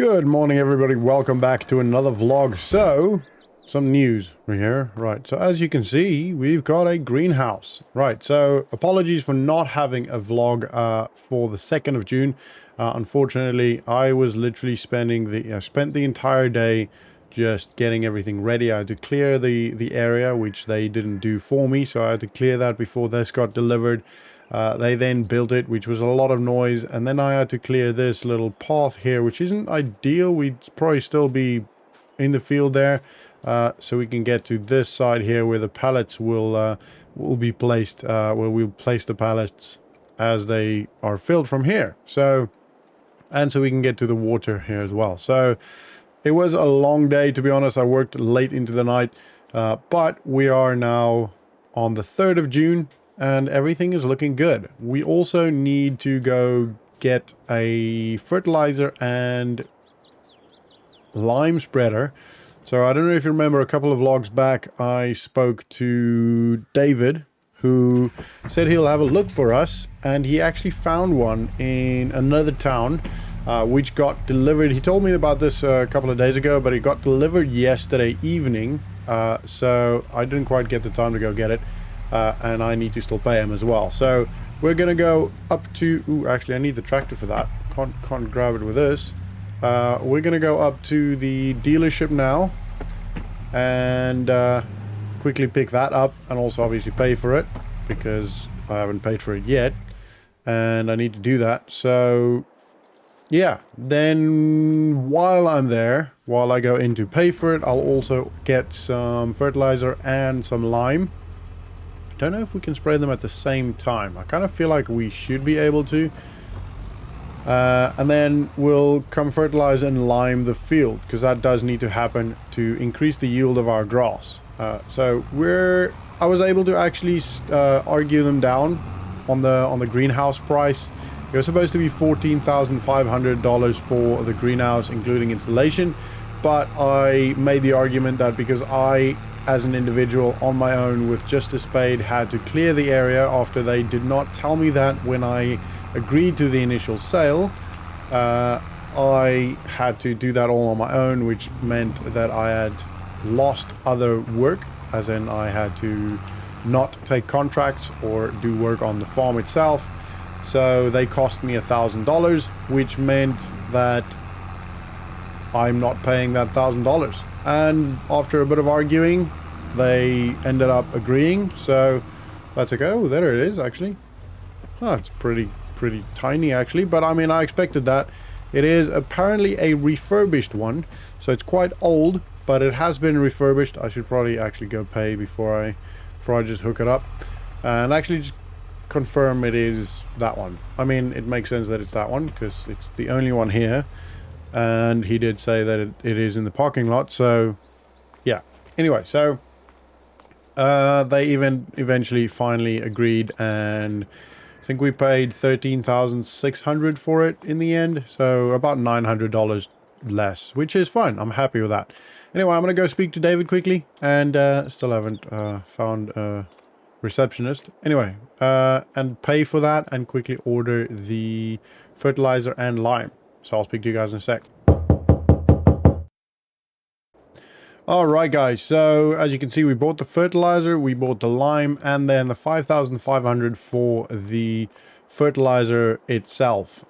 Good morning, everybody. Welcome back to another vlog. So, some news here. Right, so as you can see, we've got a greenhouse. Right, so apologies for not having a vlog for the 2nd of June. Unfortunately, I was literally spent the entire day just getting everything ready. I had to clear the area, which they didn't do for me, so I had to clear that before this got delivered. They then built it, which was a lot of noise, and then I had to clear this little path here, which isn't ideal. We'd probably still be in the field there, so we can get to this side here where the pallets will be placed, where we'll place the pallets as they are filled from here. So we can get to the water here as well. So it was a long day, to be honest. I worked late into the night, but we are now on the 3rd of June. And everything is looking good. We also need to go get a fertilizer and lime spreader. So I don't know if you remember, a couple of vlogs back, I spoke to David, who said he'll have a look for us. And he actually found one in another town, which got delivered. He told me about this a couple of days ago, but it got delivered yesterday evening. So I didn't quite get the time to go get it. And I need to still pay him as well. So we're gonna go up to... Ooh, actually I need the tractor for that. Can't grab it with this. We're gonna go up to the dealership now and quickly pick that up, and also obviously pay for it because I haven't paid for it yet, and I need to do that. So yeah, then while I'm there, while I go in to pay for it, I'll also get some fertilizer and some lime. Don't know if we can spray them at the same time. I kind of feel like we should be able to. And then we'll come fertilize and lime the field, because that does need to happen to increase the yield of our grass. So I was able to actually argue them down on the greenhouse price. It was supposed to be $14,500 for the greenhouse, including installation. But I made the argument that because I, as an individual on my own with just a spade, had to clear the area after they did not tell me that when I agreed to the initial sale, I had to do that all on my own, which meant that I had lost other work, as in I had to not take contracts or do work on the farm itself. So they cost me $1,000, which meant that I'm not paying that $1,000. And after a bit of arguing, they ended up agreeing. So that's like, oh, there it is, actually. Oh, it's pretty tiny, actually. But I mean, I expected that. It is apparently a refurbished one. So it's quite old, but it has been refurbished. I should probably actually go pay before I just hook it up. And actually just confirm it is that one. I mean, it makes sense that it's that one, because it's the only one here. And he did say that it is in the parking lot, so yeah. Anyway, so they eventually finally agreed, and I think we paid $13,600 for it in the end, so about $900 less, which is fine. I'm happy with that. Anyway, I'm gonna go speak to David quickly, and still haven't found a receptionist. Anyway, and pay for that, and quickly order the fertilizer and lime. So I'll speak to you guys in a sec. Alright guys, so as you can see, we bought the fertilizer, we bought the lime, and then the $5,500 for the fertilizer itself,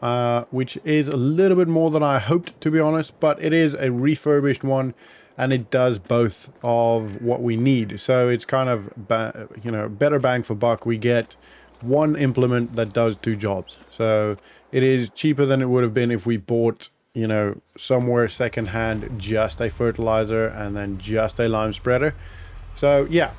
which is a little bit more than I hoped, to be honest, but it is a refurbished one, and it does both of what we need. So it's kind of, better bang for buck. We get one implement that does two jobs. So it is cheaper than it would have been if we bought, somewhere secondhand, just a fertilizer and then just a lime spreader. So yeah,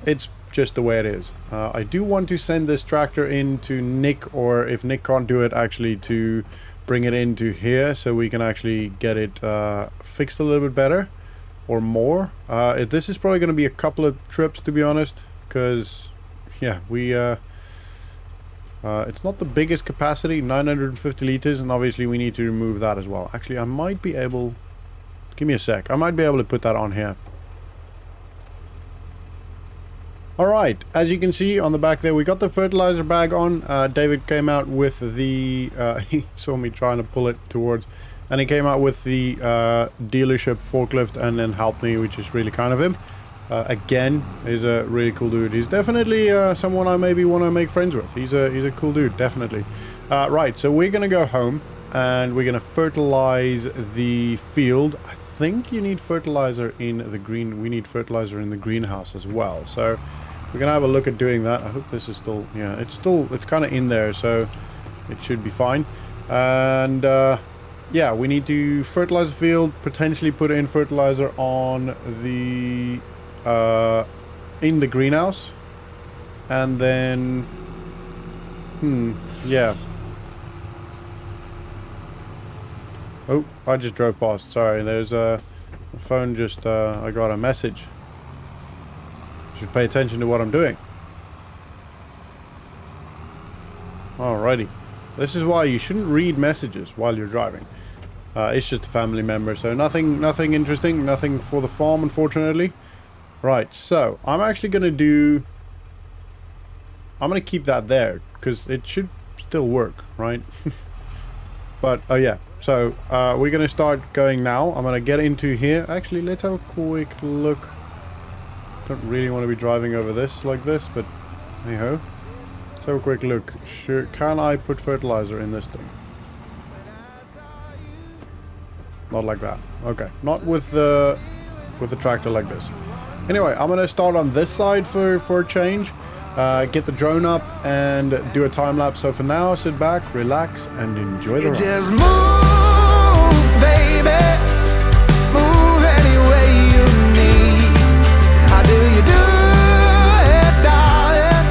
it's just the way it is. I do want to send this tractor into Nick, or if Nick can't do it, actually to bring it into here so we can actually get it fixed a little bit better or more. This is probably going to be a couple of trips, to be honest, because yeah, it's not the biggest capacity, 950 liters, and obviously we need to remove that as well. Actually, I might be able... Give me a sec. I might be able to put that on here. Alright, as you can see on the back there, we got the fertilizer bag on. David came out with the... he saw me trying to pull it towards and he came out with the dealership forklift and then helped me, which is really kind of him. Again, he's a really cool dude. He's definitely someone I maybe want to make friends with. He's a cool dude, definitely. Right, so we're gonna go home and we're gonna fertilize the field. I think you need fertilizer in the green. We need fertilizer in the greenhouse as well. So we're gonna have a look at doing that. I hope this is still, yeah, it's kind of in there, so it should be fine. And yeah, we need to fertilize the field, potentially put in fertilizer on the in the greenhouse, and then yeah. Oh, I just drove past. Sorry, there's a phone. Just I got a message. Should pay attention to what I'm doing. Alrighty, this is why you shouldn't read messages while you're driving. It's just a family member, so nothing interesting, nothing for the farm, unfortunately. Right, so I'm actually gonna I'm gonna keep that there because it should still work, right? But oh yeah, so we're gonna start going now. I'm gonna get into here. Actually, let's have a quick look. Don't really want to be driving over this like this, but hey ho. Let's have a quick look. Sure, can I put fertilizer in this thing? Not like that. Okay, not with the tractor like this. Anyway, I'm gonna start on this side for a change. Get the drone up and do a time lapse. So for now, sit back, relax, and enjoy the ride. Just move, baby. Move any way you need. How do you do it, darling?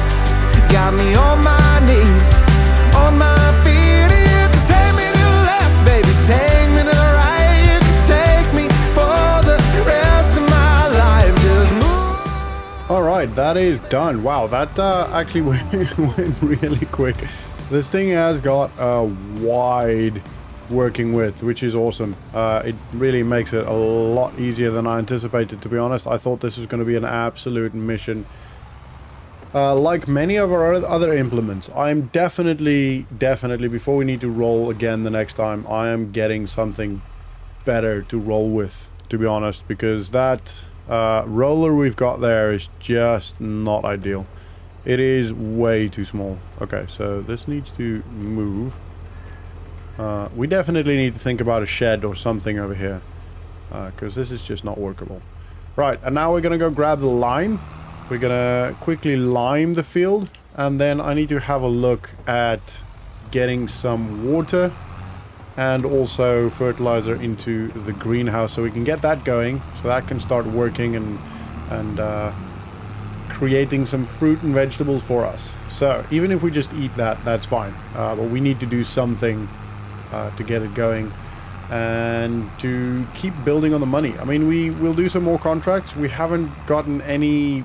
Got me on my knees, on my feet. You can take me to the left, baby. Take me to the right. You can take me for the rest of my life. Just move. All right, that is done. Wow, that actually went really quick. This thing has got a wide working width, which is awesome. It really makes it a lot easier than I anticipated, to be honest. I thought this was going to be an absolute mission. Like many of our other implements, I'm definitely, before we need to roll again the next time, I am getting something better to roll with, to be honest, because that roller we've got there is just not ideal. It is way too small. Okay, so this needs to move. We definitely need to think about a shed or something over here, because this is just not workable. Right, and now we're gonna go grab the lime. We're gonna quickly lime the field, and then I need to have a look at getting some water and also fertilizer into the greenhouse so we can get that going, so that can start working and creating some fruit and vegetables for us. So even if we just eat that, that's fine, but we need to do something to get it going and to keep building on the money. I mean, we will do some more contracts. We haven't gotten any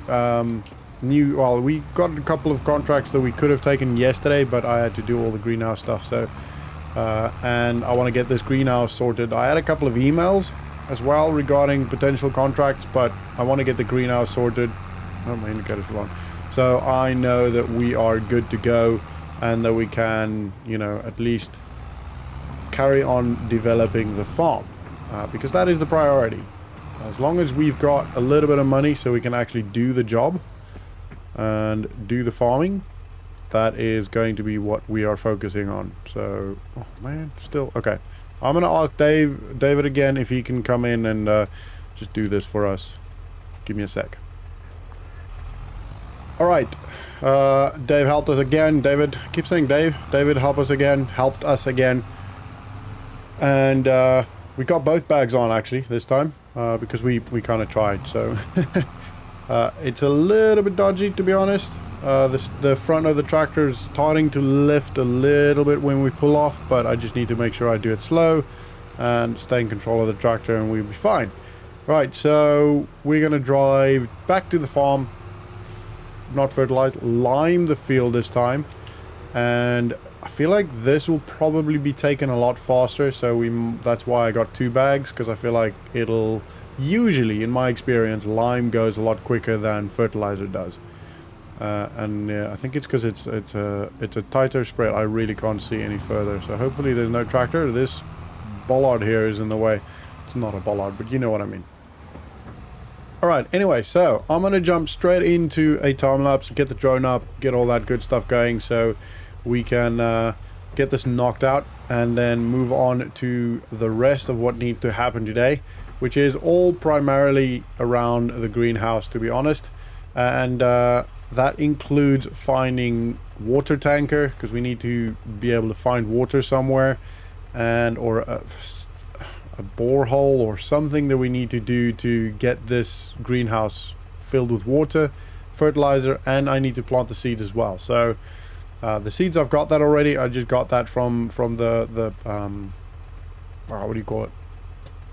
new, well, we got a couple of contracts that we could have taken yesterday, but I had to do all the greenhouse stuff. So and I want to get this greenhouse sorted. I had a couple of emails as well regarding potential contracts, but I want to get the greenhouse sorted. Oh, my indicator's wrong. So I know that we are good to go and that we can, you know, at least carry on developing the farm, because that is the priority. As long as we've got a little bit of money so we can actually do the job and do the farming, that is going to be what we are focusing on. So, oh man, still okay. I'm gonna ask David again if he can come in and just do this for us. Give me a sec. All right, Dave helped us again. David, I keep saying Dave. David helped us again. And we got both bags on actually this time, because we kind of tried. So it's a little bit dodgy, to be honest. The front of the tractor is starting to lift a little bit when we pull off, but I just need to make sure I do it slow and stay in control of the tractor and we'll be fine. Right, so we're gonna drive back to the farm, not fertilize, lime the field this time, and I feel like this will probably be taken a lot faster, so that's why I got 2 bags, because I feel like it'll usually, in my experience, lime goes a lot quicker than fertilizer does. And I think it's because it's a tighter spread. I really can't see any further, so hopefully there's no tractor. This bollard here is in the way. It's not a bollard, but you know what I mean. Alright, anyway, so I'm going to jump straight into a time-lapse, get the drone up, get all that good stuff going so we can get this knocked out and then move on to the rest of what needs to happen today, which is all primarily around the greenhouse, to be honest. And that includes finding water tanker, because we need to be able to find water somewhere, and or a borehole or something that we need to do to get this greenhouse filled with water, fertilizer, and I need to plant the seeds as well. So the seeds, I've got that already. I just got that from the what do you call it,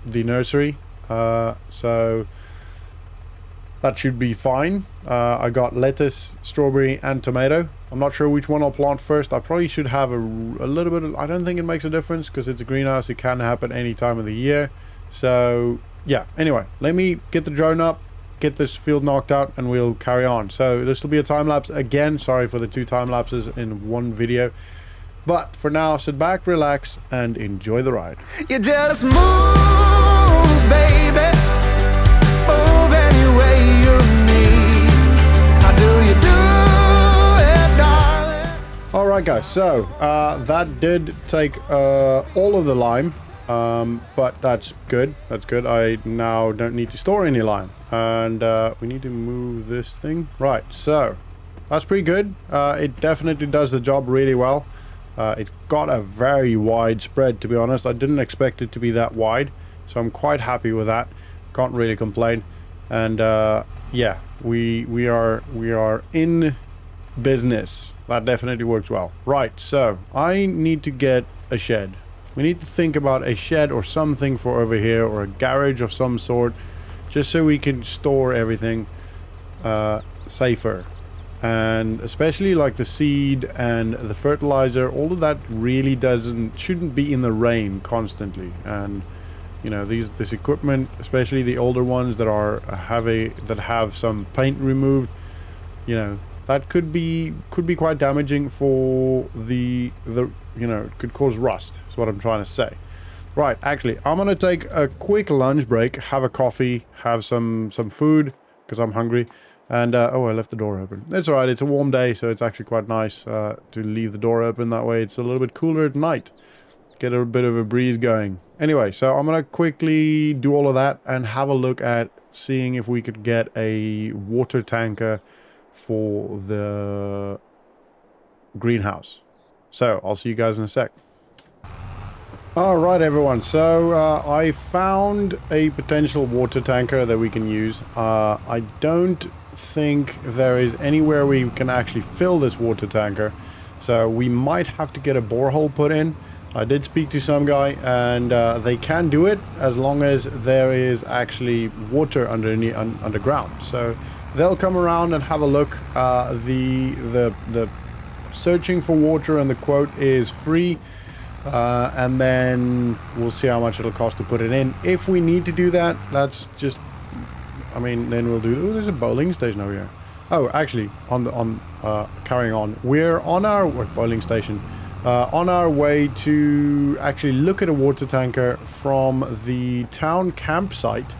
the nursery. So that should be fine. I got lettuce, strawberry, and tomato. I'm not sure which one I'll plant first. I probably should have a little bit of, I don't think it makes a difference because it's a greenhouse. It can happen any time of the year. So yeah, anyway, let me get the drone up, get this field knocked out, and we'll carry on. So this will be a time lapse again. Sorry for the 2 time lapses in one video. But for now, sit back, relax, and enjoy the ride. You just move, baby. Move any way you need. How do you do it, darling? Alright guys, so that did take all of the lime, but that's good. That's good. I now don't need to store any lime. And we need to move this thing. Right, so that's pretty good. It definitely does the job really well. It's got a very wide spread, to be honest. I didn't expect it to be that wide, so I'm quite happy with that. Can't really complain. And yeah, we are in business. That definitely works well. Right, so I need to get a shed. We need to think about a shed or something for over here, or a garage of some sort, just so we can store everything safer. And especially like the seed and the fertilizer, all of that really shouldn't be in the rain constantly. And you know, this equipment, especially the older ones that have some paint removed, you know, that could be quite damaging for the you know, it could cause rust, is what I'm trying to say. Right, actually, I'm gonna take a quick lunch break, have a coffee, have some food, because I'm hungry. And, oh, I left the door open. It's alright, it's a warm day, so it's actually quite nice to leave the door open. That way it's a little bit cooler at night. Get a bit of a breeze going. Anyway, so I'm gonna quickly do all of that and have a look at seeing if we could get a water tanker for the greenhouse. So, I'll see you guys in a sec. Alright everyone, so I found a potential water tanker that we can use. I don't think there is anywhere we can actually fill this water tanker, so we might have to get a borehole put in. I did speak to some guy, and they can do it as long as there is actually water underground. So they'll come around and have a look. The searching for water and the quote is free. And then we'll see how much it'll cost to put it in. If we need to do that, that's just, I mean, then we'll do. Oh, there's a bowling station over here. Oh, actually, carrying on. We're on our bowling station, on our way to actually look at a water tanker from the town campsite,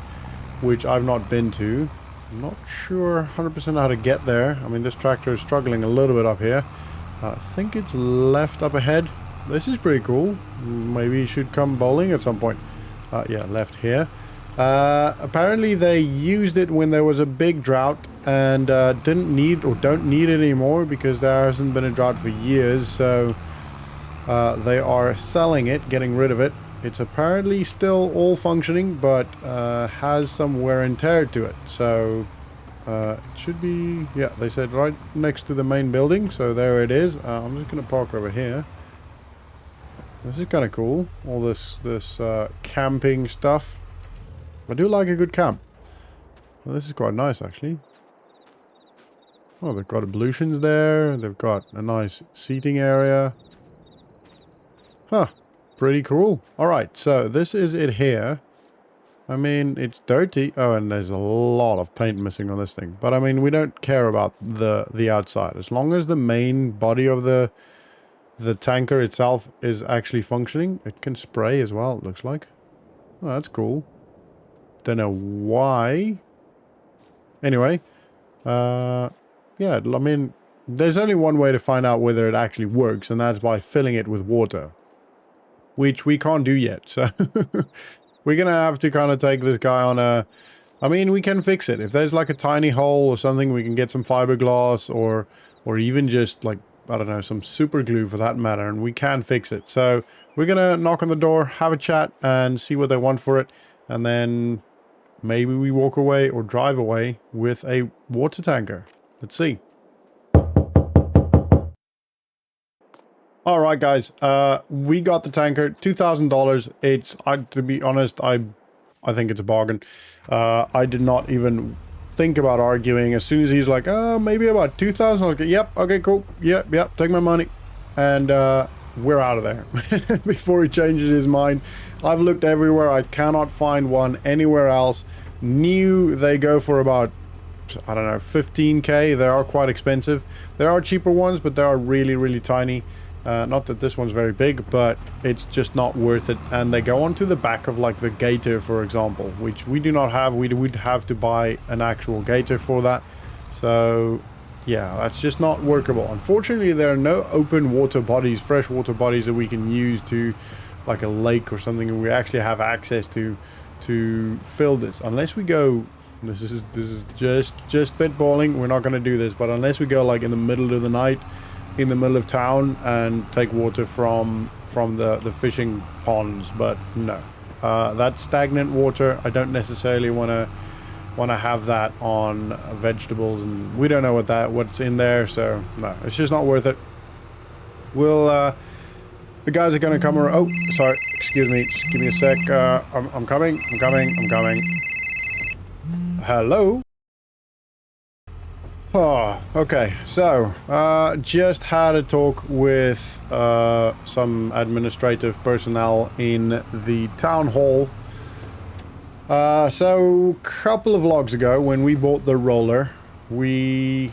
which I've not been to. I'm not sure 100% how to get there. I mean, this tractor is struggling a little bit up here. I think it's left up ahead. This is pretty cool. Maybe you should come bowling at some point. Yeah, left here. Apparently they used it when there was a big drought and don't need it anymore because there hasn't been a drought for years. So they are selling it, getting rid of it. It's apparently still all functioning, but has some wear and tear to it. So it should be, yeah, they said right next to the main building. So there it is. I'm just going to park over here. This is kind of cool, all this camping stuff. I do like a good camp. Well, this is quite nice, actually. Oh, they've got ablutions there. They've got a nice seating area. Huh, pretty cool. Alright, so this is it here. I mean, it's dirty. Oh, and there's a lot of paint missing on this thing. But, I mean, we don't care about the outside. As long as the main body of the the tanker itself is actually functioning. It can spray as well, it looks like. Oh, that's cool. Don't know why. Anyway, yeah, I mean, there's only one way to find out whether it actually works, and that's by filling it with water, which we can't do yet. So we're gonna have to kind of take this guy on a... I mean, we can fix it. If there's like a tiny hole or something, we can get some fiberglass or even just like, I don't know, some super glue for that matter, and we can fix it. So we're gonna knock on the door, have a chat, and see what they want for it, and then maybe we walk away or drive away with a water tanker. Let's see. All right, guys. We got the tanker, $2,000. It's, to be honest, I think it's a bargain. I did not even think about arguing. As soon as he's like, oh, maybe about 2,000, I was like, yep, okay, cool. Yep, take my money. And we're out of there before he changes his mind. I've looked everywhere. I cannot find one anywhere else. New, they go for about, I don't know, 15k. They are quite expensive. There are cheaper ones, but they are really, really tiny. Not that this one's very big, but it's just not worth it. And they go onto the back of like the gator, for example, which we do not have. We would have to buy an actual gator for that. So yeah, that's just not workable. Unfortunately, there are no open water bodies, fresh water bodies that we can use to like a lake or something, and we actually have access to fill this. Unless we go, this is just spitballing. We're not going to do this, but unless we go like in the middle of the night, in the middle of town, and take water from the fishing ponds. But no, that's stagnant water. I don't necessarily want to have that on vegetables, and we don't know what's in there, so no, it's just not worth it. We'll the guys are going to come around. Oh, sorry, excuse me, just give me a sec. I'm coming. Hello. Oh, okay, so, just had a talk with some administrative personnel in the town hall. So, a couple of vlogs ago, when we bought the roller, I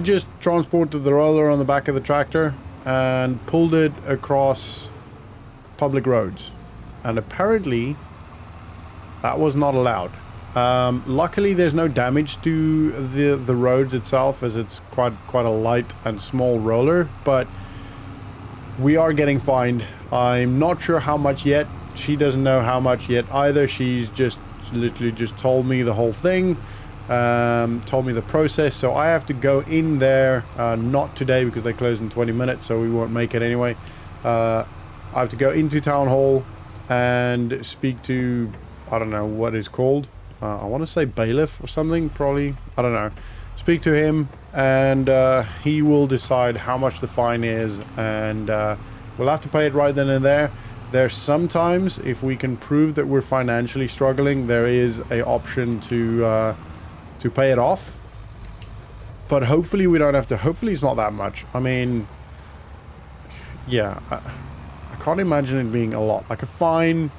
just transported the roller on the back of the tractor and pulled it across public roads. And apparently, that was not allowed. Luckily there's no damage to the roads itself, as it's quite a light and small roller, but we are getting fined. I'm not sure how much yet. She doesn't know how much yet either. She's just literally just told me the whole thing, told me the process, so I have to go in there, not today because they close in 20 minutes, so we won't make it anyway. I have to go into town hall and speak to, I don't know what it's called. I want to say bailiff or something, probably. I don't know. Speak to him, and he will decide how much the fine is, and we'll have to pay it right then and there. There's sometimes, if we can prove that we're financially struggling, there is a option to pay it off. But hopefully we don't have to. Hopefully it's not that much. I mean, yeah, I can't imagine it being a lot. Like a fine,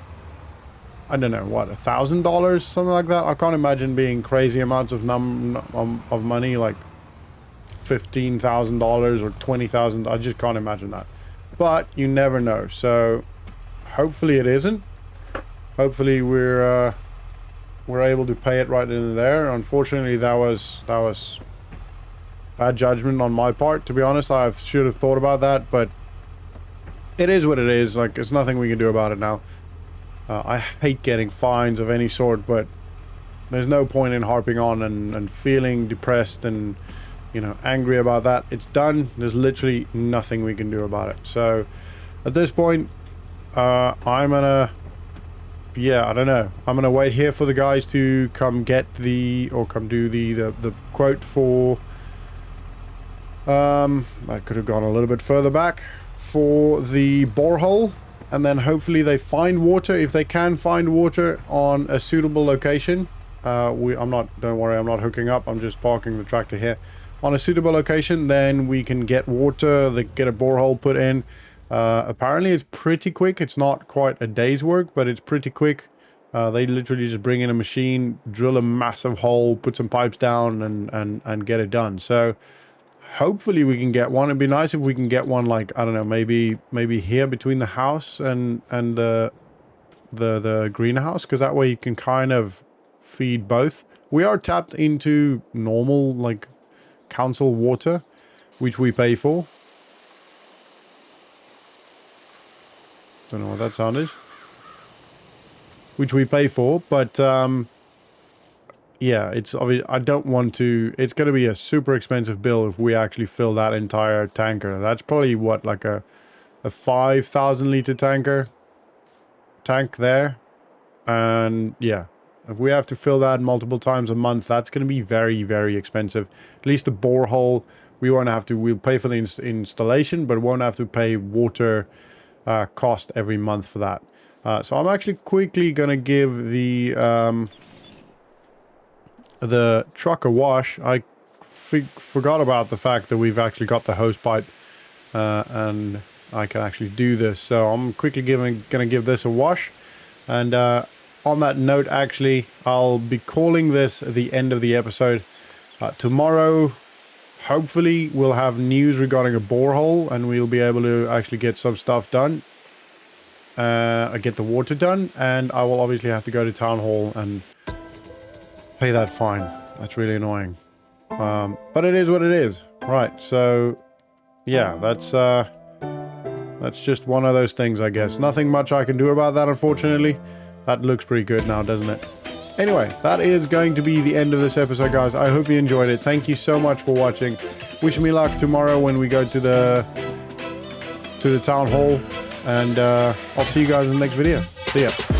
I don't know, what, $1,000, something like that. I can't imagine being crazy amounts of money, like $15,000 or $20,000. I just can't imagine that. But you never know. So hopefully it isn't. Hopefully we're able to pay it right in there. Unfortunately, that was bad judgment on my part. To be honest, I should have thought about that, but it is what it is. Like, there's nothing we can do about it now. I hate getting fines of any sort, but there's no point in harping on and feeling depressed and, you know, angry about that. It's done. There's literally nothing we can do about it. So at this point, I'm gonna, yeah, I don't know. I'm gonna wait here for the guys to come get come do the quote for, I could have gone a little bit further back, for the borehole. And then hopefully they find water. If they can find water on a suitable location, don't worry, I'm not hooking up. I'm just parking the tractor here. On a suitable location, then we can get water, get a borehole put in. Apparently it's pretty quick. It's not quite a day's work, but it's pretty quick. They literally just bring in a machine, drill a massive hole, put some pipes down, and get it done. So hopefully we can get one. It'd be nice if we can get one, like, I don't know, maybe here between the house and the greenhouse, because that way you can kind of feed both. We are tapped into normal, like, council water, which we pay for. Don't know what that sound is. Which we pay for, but yeah, it's obvious. I don't want to. It's going to be a super expensive bill if we actually fill that entire tanker. That's probably what, like a 5,000 liter tank there, and yeah, if we have to fill that multiple times a month, that's going to be very, very expensive. At least the borehole, we won't have to. We'll pay for the installation, but won't have to pay water cost every month for that. So I'm actually quickly gonna give the truck a wash. I forgot about the fact that we've actually got the hose pipe, and I can actually do this. So I'm quickly gonna give this a wash. And on that note, actually, I'll be calling this the end of the episode. Tomorrow, hopefully, we'll have news regarding a borehole, and we'll be able to actually get some stuff done. Get the water done, and I will obviously have to go to town hall and pay that fine. That's really annoying. But it is what it is. Right, so yeah, that's just one of those things, I guess. Nothing much I can do about that, unfortunately. That looks pretty good now, doesn't it? Anyway, that is going to be the end of this episode, guys. I hope you enjoyed it. Thank you so much for watching. Wish me luck tomorrow when we go to the town hall. And I'll see you guys in the next video. See ya.